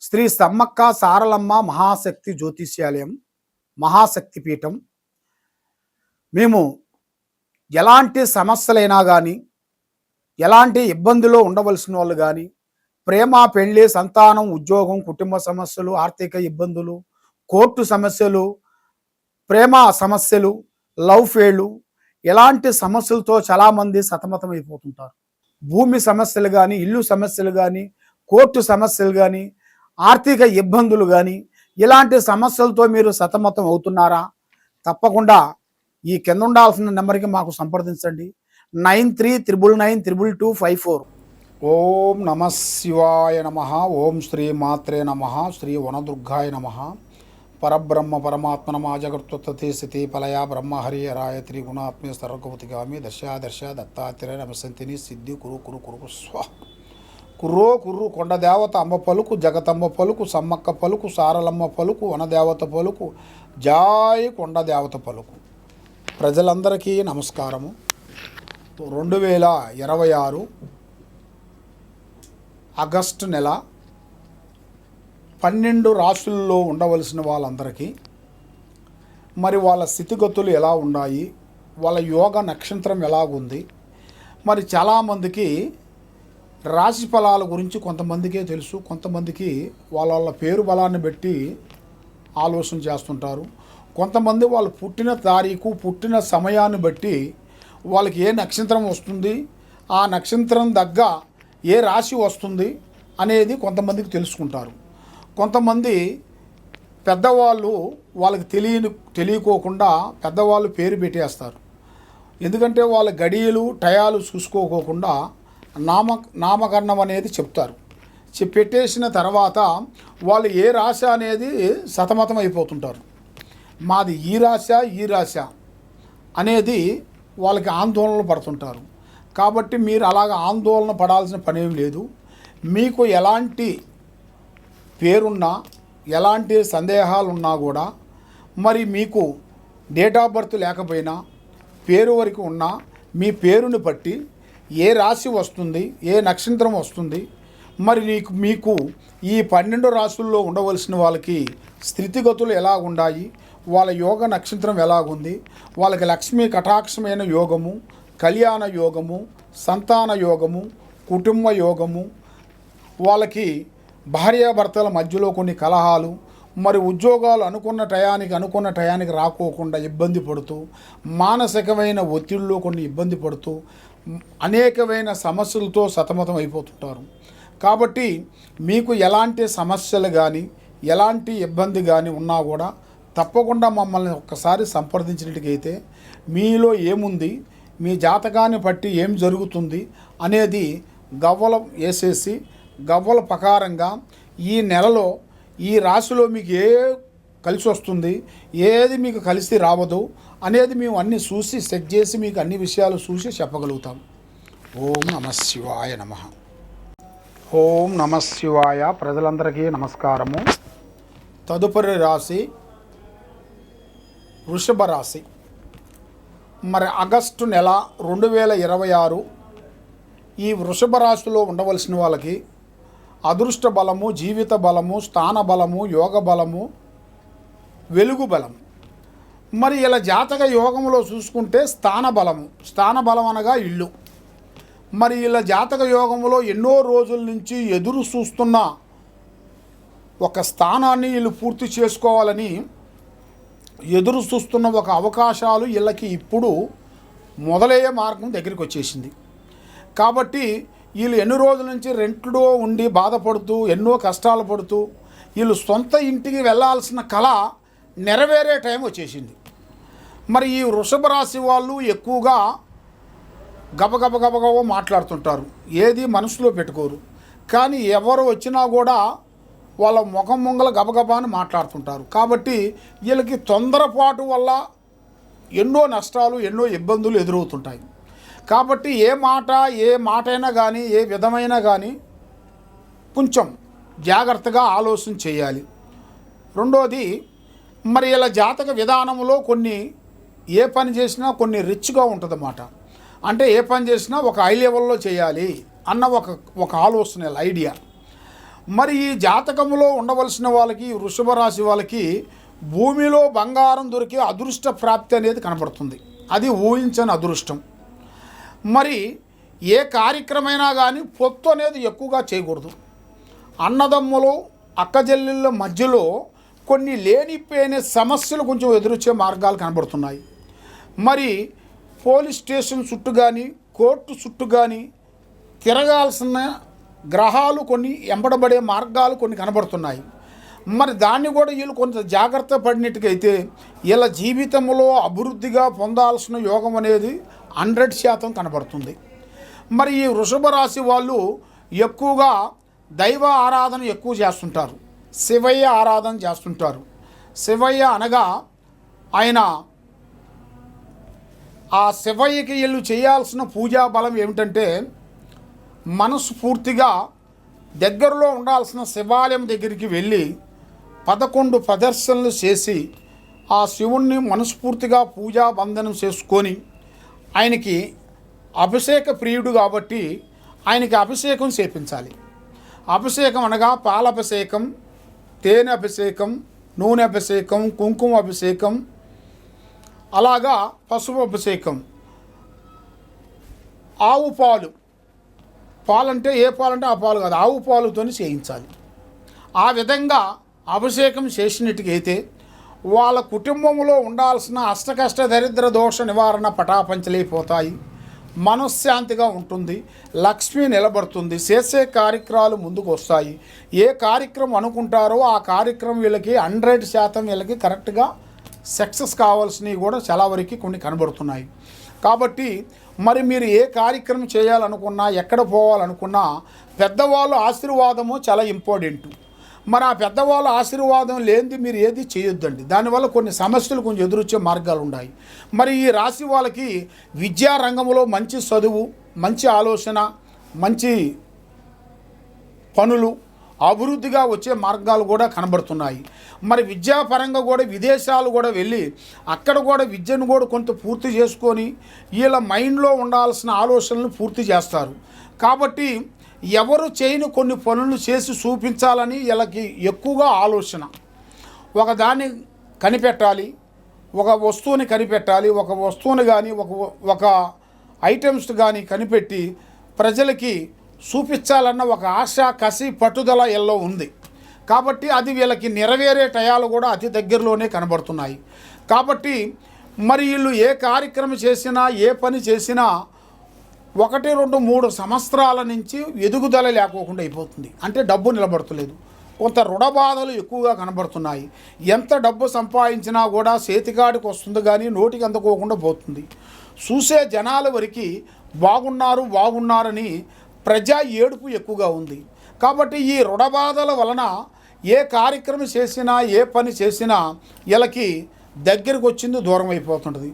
శ్రీ సమ్మక్క సారలమ్మ మహాశక్తి జ్యోతిష్యాలయం, మహాశక్తి పీఠం. మేము ఎలాంటి సమస్యలైనా కానీ, ఎలాంటి ఇబ్బందులో ఉండవలసిన వాళ్ళు కానీ, ప్రేమ, పెళ్లి, సంతానం, ఉద్యోగం, కుటుంబ సమస్యలు, ఆర్థిక ఇబ్బందులు, కోర్టు సమస్యలు, ప్రేమ సమస్యలు, లవ్ ఫెయిలు, ఎలాంటి సమస్యలతో చాలామంది సతమతం అయిపోతుంటారు. భూమి సమస్యలు కానీ, ఇల్లు సమస్యలు కానీ, కోర్టు సమస్యలు కానీ, ఆర్థిక ఇబ్బందులు కానీ, ఇలాంటి సమస్యలతో మీరు సతమతం అవుతున్నారా? తప్పకుండా ఈ కింద ఉండాల్సిన నెంబర్కి మాకు సంప్రదించండి. 9399922254. ఓం నమ శివాయ నమ. ఓం శ్రీ మాత్రే నమ. శ్రీ వనదుర్గాయ నమ. పరబ్రహ్మ పరమాత్మ నమ. జగత్తుత్పత్తి స్థితి పలయ బ్రహ్మ హరి హరాయ త్రిగుణాత్మే సర్వగౌతిగామి దశ దత్తాత్రేయ నమసంతిని సిద్ధి కురు కురు కురు స్వ కుర్రో కుర్రు కొండ దేవత అమ్మ పలుకు, జగతమ్మ పలుకు, సమ్మక్క పలుకు, సారలమ్మ పలుకు, వనదేవత పలుకు, జాయ్ కొండ దేవత పలుకు. ప్రజలందరికీ నమస్కారము. 2026 ఆగస్టు నెల 12 రాశుల్లో ఉండవలసిన వాళ్ళందరికీ మరి వాళ్ళ స్థితిగతులు ఎలా ఉన్నాయి, వాళ్ళ యోగ నక్షత్రం ఎలాగుంది, మరి చాలామందికి రాశి ఫలాల గురించి కొంతమందికే తెలుసు, కొంతమందికి వాళ్ళ వాళ్ళ పేరు బలాన్ని బట్టి ఆలోచన చేస్తుంటారు. కొంతమంది వాళ్ళు పుట్టిన తారీఖు, పుట్టిన సమయాన్ని బట్టి వాళ్ళకి ఏ నక్షత్రం వస్తుంది, ఆ నక్షత్రం దగ్గ ఏ రాశి వస్తుంది అనేది కొంతమందికి తెలుసుకుంటారు. కొంతమంది పెద్దవాళ్ళు వాళ్ళకి తెలియకోకుండా పెద్దవాళ్ళు పేరు పెట్టేస్తారు. ఎందుకంటే వాళ్ళ గడియలు టయాలు చూసుకోకోకుండా నామకరణం అనేది చెప్తారు. పెట్టేసిన తర్వాత వాళ్ళు ఏ రాశి అనేది సతమతం అయిపోతుంటారు. మాది ఈ రాశ అనేది వాళ్ళకి ఆందోళనలు పడుతుంటారు. కాబట్టి మీరు అలాగ ఆందోళన పడాల్సిన పనేం లేదు. మీకు ఎలాంటి పేరున్నా, ఎలాంటి సందేహాలు ఉన్నా కూడా, మరి మీకు డేట్ ఆఫ్ బర్త్ లేకపోయినా, పేరు వరకు ఉన్నా, మీ పేరుని బట్టి ఏ రాశి వస్తుంది, ఏ నక్షత్రం వస్తుంది, మరి మీకు ఈ 12 రాశుల్లో ఉండవలసిన వాళ్ళకి స్థితిగతులు ఎలా ఉన్నాయి, వాళ్ళ యోగ నక్షత్రం ఎలాగుంది, వాళ్ళకి లక్ష్మీ కటాక్షమైన యోగము, కళ్యాణ యోగము, సంతాన యోగము, కుటుంబ యోగము, వాళ్ళకి భార్యాభర్తల మధ్యలో కొన్ని కలహాలు, మరి ఉద్యోగాలు అనుకున్న టయానికి రాకోకుండా ఇబ్బంది పడుతూ, మానసికమైన ఒత్తిడిలో కొన్ని ఇబ్బంది పడుతూ, అనేకమైన సమస్యలతో సతమతం అయిపోతుంటారు. కాబట్టి మీకు ఎలాంటి సమస్యలు కానీ, ఎలాంటి ఇబ్బంది కానీ ఉన్నా కూడా తప్పకుండా మమ్మల్ని ఒక్కసారి సంప్రదించినట్టుకైతే మీలో ఏముంది, మీ జాతకాన్ని బట్టి ఏం జరుగుతుంది అనేది గవ్వల వేసేసి, గవ్వల ప్రకారంగా ఈ నెలలో ఈ రాశిలో మీకు ఏ కలిసి వస్తుంది, ఏది మీకు కలిసి రావదు అనేది మేము అన్నీ చూసి సెట్ చేసి మీకు అన్ని విషయాలు చూసి చెప్పగలుగుతాం. ఓం నమ శివాయ నమ. ఓం నమ శివాయ. ప్రజలందరికీ నమస్కారము. తదుపరి రాశి వృషభ రాశి. మరి ఆగస్టు నెల 2026 ఈ వృషభ రాశిలో ఉండవలసిన వాళ్ళకి అదృష్ట బలము, జీవిత బలము, స్థాన బలము, యోగ బలము, వెలుగు బలము. మరి ఇలా జాతక యోగంలో చూసుకుంటే స్థాన బలం అనగా ఇల్లు. మరి ఇలా జాతక యోగంలో ఎన్నో రోజుల నుంచి ఎదురు చూస్తున్న ఒక స్థానాన్ని వీళ్ళు పూర్తి చేసుకోవాలని ఎదురు చూస్తున్న ఒక అవకాశాలు వీళ్ళకి ఇప్పుడు మొదలయ్యే మార్గం దగ్గరికి వచ్చేసింది. కాబట్టి వీళ్ళు ఎన్ని రోజుల నుంచి రెంట్లో ఉండి బాధపడుతూ, ఎన్నో కష్టాలు పడుతూ, వీళ్ళు సొంత ఇంటికి వెళ్ళాల్సిన కళ నెరవేరే టైం వచ్చేసింది. మరి ఈ వృషభ రాశి వాళ్ళు ఎక్కువగా గబగబ మాట్లాడుతుంటారు, ఏది మనసులో పెట్టుకోరు. కానీ ఎవరు వచ్చినా కూడా వాళ్ళ ముఖం ముంగల గబగబా అని మాట్లాడుతుంటారు. కాబట్టి వీళ్ళకి తొందరపాటు వల్ల ఎన్నో నష్టాలు, ఎన్నో ఇబ్బందులు ఎదురవుతుంటాయి. కాబట్టి ఏ మాటైనా కానీ, ఏ విధమైనా కానీ కొంచెం జాగ్రత్తగా ఆలోచన చేయాలి. రెండోది, మరి ఇలా జాతక విధానంలో కొన్ని ఏ పని చేసినా కొన్ని రిచ్గా ఉంటుందన్నమాట. అంటే ఏ పని చేసినా ఒక హై లెవెల్లో చేయాలి అన్న ఒక ఆలోచన, ఐడియా. మరి ఈ జాతకంలో ఉండవలసిన వాళ్ళకి, వృషభ రాశి వాళ్ళకి భూమిలో బంగారం దొరికే అదృష్ట ప్రాప్తి అనేది కనబడుతుంది. అది ఊహించని అదృష్టం. మరి ఏ కార్యక్రమైనా కానీ పొత్తు అనేది ఎక్కువగా చేయకూడదు. అన్నదమ్ములు అక్కజెల్లెళ్ళ మధ్యలో కొన్ని లేనిపోయిన సమస్యలు కొంచెం ఎదురొచ్చే మార్గాలు కనబడుతున్నాయి. మరి పోలీస్ స్టేషన్ చుట్టూ కానీ, కోర్టు చుట్టూ కానీ తిరగాల్సిన గ్రహాలు కొన్ని ఎంబడబడే మార్గాలు కొన్ని కనబడుతున్నాయి. మరి దాన్ని కూడా వీళ్ళు కొంత జాగ్రత్త పడినట్టుగైతే వీళ్ళ జీవితంలో అభివృద్ధిగా పొందాల్సిన యోగం అనేది 100% కనబడుతుంది. మరి ఈ వృషభ రాశి వాళ్ళు ఎక్కువగా దైవ ఆరాధన ఎక్కువ చేస్తుంటారు. శివయ్య ఆరాధన చేస్తుంటారు. శివయ్య అనగా ఆయన ఆ శివయ్యకి వీళ్ళు చేయాల్సిన పూజా బలం ఏమిటంటే, మనస్ఫూర్తిగా దగ్గరలో ఉండాల్సిన శివాలయం దగ్గరికి వెళ్ళి 11 ప్రదర్శనలు చేసి ఆ శివుణ్ణి మనస్ఫూర్తిగా పూజా బంధనం చేసుకొని, ఆయనకి అభిషేక ప్రియుడు కాబట్టి ఆయనకి అభిషేకం చేపించాలి. అభిషేకం అనగా పాలాభిషేకం, తేనె అభిషేకం, నూనె అభిషేకం, కుంకుమ అభిషేకం, అలాగా పసుపు అభిషేకం, ఆవు పాలు, పాలంటే ఏ పాలంటే ఆ పాలు కాదు, ఆవు పాలుతో చేయించాలి. ఆ విధంగా అభిషేకం చేసినట్టుగైతే వాళ్ళ కుటుంబంలో ఉండాల్సిన అష్టకష్ట దరిద్ర దోష నివారణ పటాపంచలైపోతాయి. మనశ్శాంతిగా ఉంటుంది. లక్ష్మి నిలబడుతుంది. చేసే కార్యక్రమాలు ముందుకు వస్తాయి. ఏ కార్యక్రమం అనుకుంటారో ఆ కార్యక్రమం వీళ్ళకి 100% వీళ్ళకి కరెక్ట్గా సక్సెస్ కావాల్సినవి కూడా చాలా వరకు కొన్ని కనబడుతున్నాయి. కాబట్టి మరి మీరు ఏ కార్యక్రమం చేయాలనుకున్నా, ఎక్కడ పోవాలనుకున్నా పెద్దవాళ్ళ ఆశీర్వాదము చాలా ఇంపార్టెంట్. మరి ఆ పెద్దవాళ్ళ ఆశీర్వాదం లేనిది మీరు ఏది చేయొద్దండి. దానివల్ల కొన్ని సమస్యలు కొంచెం ఎదురొచ్చే మార్గాలు ఉన్నాయి. మరి ఈ రాశి వాళ్ళకి విద్యా రంగంలో మంచి చదువు, మంచి ఆలోచన, మంచి పనులు, అభివృద్ధిగా వచ్చే మార్గాలు కూడా కనబడుతున్నాయి. మరి విద్యాపరంగా కూడా విదేశాలు కూడా వెళ్ళి అక్కడ కూడా విద్యను కూడా కొంత పూర్తి చేసుకొని వీళ్ళ మైండ్లో ఉండాల్సిన ఆలోచనలు పూర్తి చేస్తారు. కాబట్టి ఎవరు చేయని కొన్ని పనులు చేసి చూపించాలని వీళ్ళకి ఎక్కువగా ఆలోచన. ఒకదాన్ని కనిపెట్టాలి, ఒక వస్తువుని కనిపెట్టాలి, ఒక వస్తువుని కానీ ఒక ఐటమ్స్ కానీ కనిపెట్టి ప్రజలకి చూపించాలన్న ఒక ఆశ, కసి, పట్టుదల వీళ్ళలో ఉంది. కాబట్టి అది వీళ్ళకి నెరవేరే టయాలు కూడా అతి దగ్గరలోనే కనబడుతున్నాయి. కాబట్టి మరి వీళ్ళు ఏ కార్యక్రమం చేసినా, ఏ పని చేసినా 1, 2, 3 సంవత్సరాల నుంచి ఎదుగుదల లేకోకుండా అయిపోతుంది. అంటే డబ్బు నిలబడతలేదు. కొంత రుణ బాధలు ఎక్కువగా కనబడుతున్నాయి. ఎంత డబ్బు సంపాదించినా కూడా చేతికాడికి వస్తుంది కానీ నోటికి అందుకోకుండా పోతుంది. చూసే జనాల వరకు బాగున్నారని ప్రజా ఏడుపు ఎక్కువగా ఉంది. కాబట్టి ఈ రుణ బాధల వలన ఏ కార్యక్రమం చేసినా, ఏ పని చేసినా వీళ్ళకి దగ్గరికి వచ్చింది దూరం అయిపోతుంటుంది.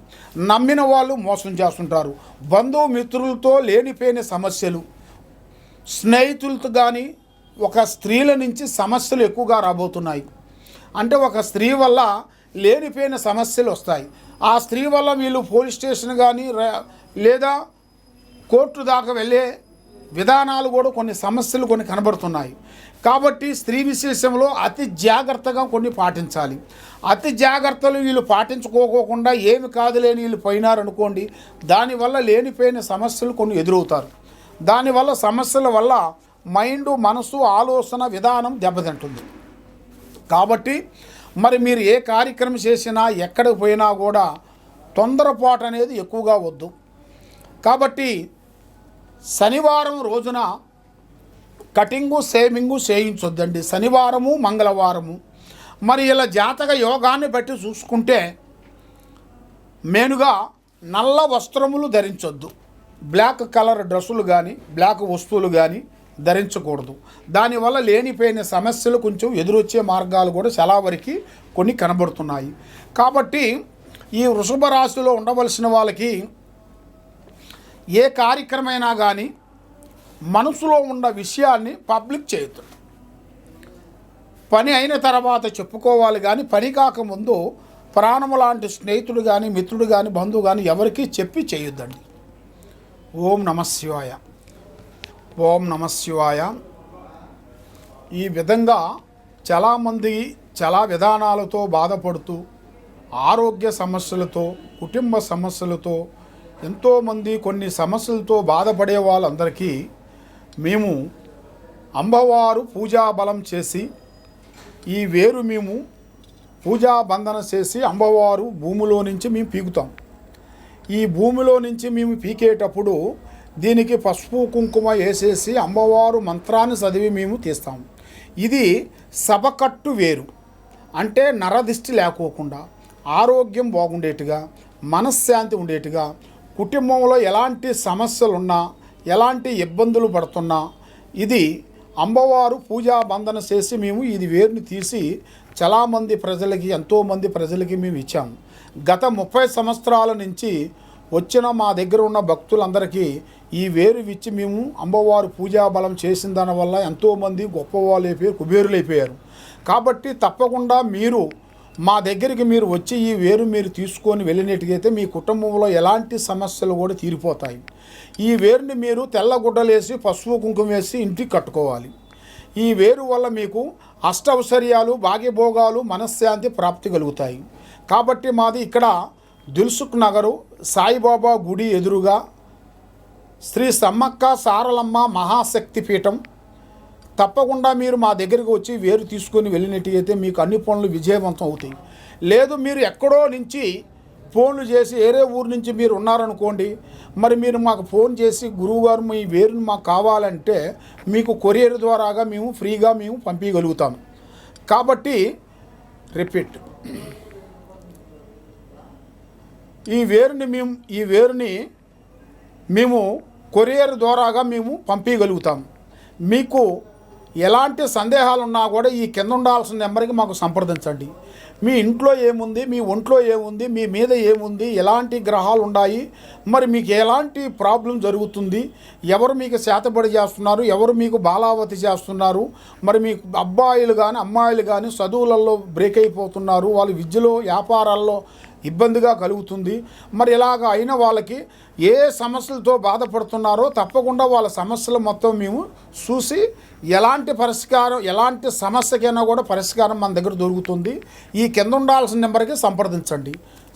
నమ్మిన వాళ్ళు మోసం చేస్తుంటారు. బంధుమిత్రులతో లేనిపోయిన సమస్యలు, స్నేహితులతో కానీ ఒక స్త్రీల నుంచి సమస్యలు ఎక్కువగా రాబోతున్నాయి. అంటే ఒక స్త్రీ వల్ల లేనిపోయిన సమస్యలు వస్తాయి. ఆ స్త్రీ వల్ల వీళ్ళు పోలీస్ స్టేషన్ కానీ లేదా కోర్టు దాకా వెళ్ళే విధానాలు కూడా కొన్ని సమస్యలు కొన్ని కనబడుతున్నాయి. కాబట్టి స్త్రీ విశేషంలో అతి జాగ్రత్తగా కొన్ని పాటించాలి. అతి జాగ్రత్తలు వీళ్ళు పాటించుకోకుండా ఏమి కాదులేని వీళ్ళు పోయినారనుకోండి, దానివల్ల లేనిపోయిన సమస్యలు కొన్ని ఎదురవుతారు. దానివల్ల సమస్యల వల్ల మైండు, మనసు, ఆలోచన విధానం దెబ్బతింటుంది. కాబట్టి మరి మీరు ఏ కార్యక్రమం చేసినా, ఎక్కడికి పోయినా కూడా తొందరపాటు అనేది ఎక్కువగా వద్దు. కాబట్టి శనివారం రోజున కటింగు, షేవింగు చేయించొద్దండి. శనివారము, మంగళవారము. మరి ఇలా జాతక యోగాన్ని బట్టి చూసుకుంటే మెయిన్గా నల్ల వస్త్రములు ధరించొద్దు. బ్లాక్ కలర్ డ్రెస్సులు కానీ, బ్లాక్ వస్తువులు కానీ ధరించకూడదు. దానివల్ల లేనిపోయిన సమస్యలు కొంచెం ఎదురొచ్చే మార్గాలు కూడా చాలా వరకు కొన్ని కనబడుతున్నాయి. కాబట్టి ఈ వృషభ రాశిలో ఉండవలసిన వాళ్ళకి ఏ కార్యక్రమైనా కానీ మనసులో ఉన్న విషయాన్ని పబ్లిక్ చేయొద్దు. పని అయిన తర్వాత చెప్పుకోవాలి కానీ పని కాకముందు ప్రాణము లాంటి స్నేహితుడు కానీ, మిత్రుడు కానీ, బంధువు కానీ ఎవరికీ చెప్పి చేయొద్దండి. ఓం నమః శివాయ. ఓం నమః శివాయ. ఈ విధంగా చాలామంది చాలా విధానాలతో బాధపడుతూ ఆరోగ్య సమస్యలతో, కుటుంబ సమస్యలతో, ఎంతోమంది కొన్ని సమస్యలతో బాధపడే వాళ్ళందరికీ మేము అమ్మవారు పూజా బలం చేసి ఈ వేరు మేము పూజా బంధన చేసి అమ్మవారు భూమిలో నుంచి మేము పీకుతాం. ఈ భూమిలో నుంచి మేము పీకేటప్పుడు దీనికి పసుపు కుంకుమ వేసేసి అమ్మవారు మంత్రాన్ని చదివి మేము తీస్తాం. ఇది సభకట్టు వేరు, అంటే నరదిష్టి లేకోకుండా ఆరోగ్యం బాగుండేట్టుగా, మనశ్శాంతి ఉండేట్టుగా, కుటుంబంలో ఎలాంటి సమస్యలున్నా, ఎలాంటి ఇబ్బందులు పడుతున్నా ఇది అమ్మవారు పూజా బంధన చేసి మేము ఇది వేరుని తీసి చాలామంది ప్రజలకి, ఎంతోమంది ప్రజలకి మేము ఇచ్చాము. గత 30 సంవత్సరాల నుంచి వచ్చిన మా దగ్గర ఉన్న భక్తులందరికీ ఈ వేరు ఇచ్చి మేము అమ్మవారు పూజా బలం చేసిన దానివల్ల ఎంతోమంది గొప్పవాళ్ళు అయిపోయారు, కుబేరులు అయిపోయారు. కాబట్టి తప్పకుండా మీరు మా దగ్గరికి మీరు వచ్చి ఈ వేరు మీరు తీసుకొని వెళ్ళినట్టుగైతే మీ కుటుంబంలో ఎలాంటి సమస్యలు కూడా తీరిపోతాయి. ఈ వేరుని మీరు తెల్లగుడ్డలేసి పసుపు కుంకుమ వేసి ఇంటికి కట్టుకోవాలి. ఈ వేరు వల్ల మీకు అష్టౌశ్వర్యాలు, భాగ్యభోగాలు, మనశ్శాంతి ప్రాప్తి కలుగుతాయి. కాబట్టి మాది ఇక్కడ దిల్సుఖ్ నగరు సాయిబాబా గుడి ఎదురుగా శ్రీ సమ్మక్క సారలమ్మ మహాశక్తి పీఠం. తప్పకుండా మీరు మా దగ్గరికి వచ్చి వేరు తీసుకొని వెళ్ళినట్టయితే మీకు అన్ని పనులు విజయవంతం అవుతాయి. లేదు మీరు ఎక్కడో నుంచి ఫోన్లు చేసి వేరే ఊరు నుంచి మీరు ఉన్నారనుకోండి, మరి మీరు మాకు ఫోన్ చేసి గురువుగారు మీ వేరుని మాకు కావాలంటే మీకు కొరియర్ ద్వారాగా మేము ఫ్రీగా మేము పంపించగలుగుతాం. కాబట్టి రిపీట్, ఈ వేరుని మేము కొరియర్ ద్వారాగా మేము పంపించగలుగుతాం. మీకు ఎలాంటి సందేహాలు ఉన్నా కూడా ఈ కింద ఉండాల్సిన నెంబర్కి మాకు సంప్రదించండి. మీ ఇంట్లో ఏముంది, మీ ఒంట్లో ఏముంది, మీ మీద ఏముంది, ఎలాంటి గ్రహాలు ఉన్నాయి, మరి మీకు ఎలాంటి ప్రాబ్లం జరుగుతుంది, ఎవరు మీకు శాతపడి చేస్తున్నారు, ఎవరు మీకు బాలావతి చేస్తున్నారు, మరి మీకు అబ్బాయిలు కానీ అమ్మాయిలు కానీ చదువులలో బ్రేక్ అయిపోతున్నారు, వాళ్ళు విద్యలో వ్యాపారాల్లో ఇబ్బందిగా కలుగుతుంది. మరి ఇలాగ అయిన వాళ్ళకి ఏ సమస్యలతో బాధపడుతున్నారో తప్పకుండా వాళ్ళ సమస్యలు మొత్తం మేము చూసి ఎలాంటి పరిష్కారం, ఎలాంటి సమస్యకైనా కూడా పరిష్కారం మన దగ్గర దొరుకుతుంది. ఈ కింద ఉండాల్సిన నెంబర్కి సంప్రదించండి.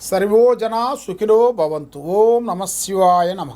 సర్వో జనా సుఖినో భవంతు. ఓం నమః శివాయ నమః.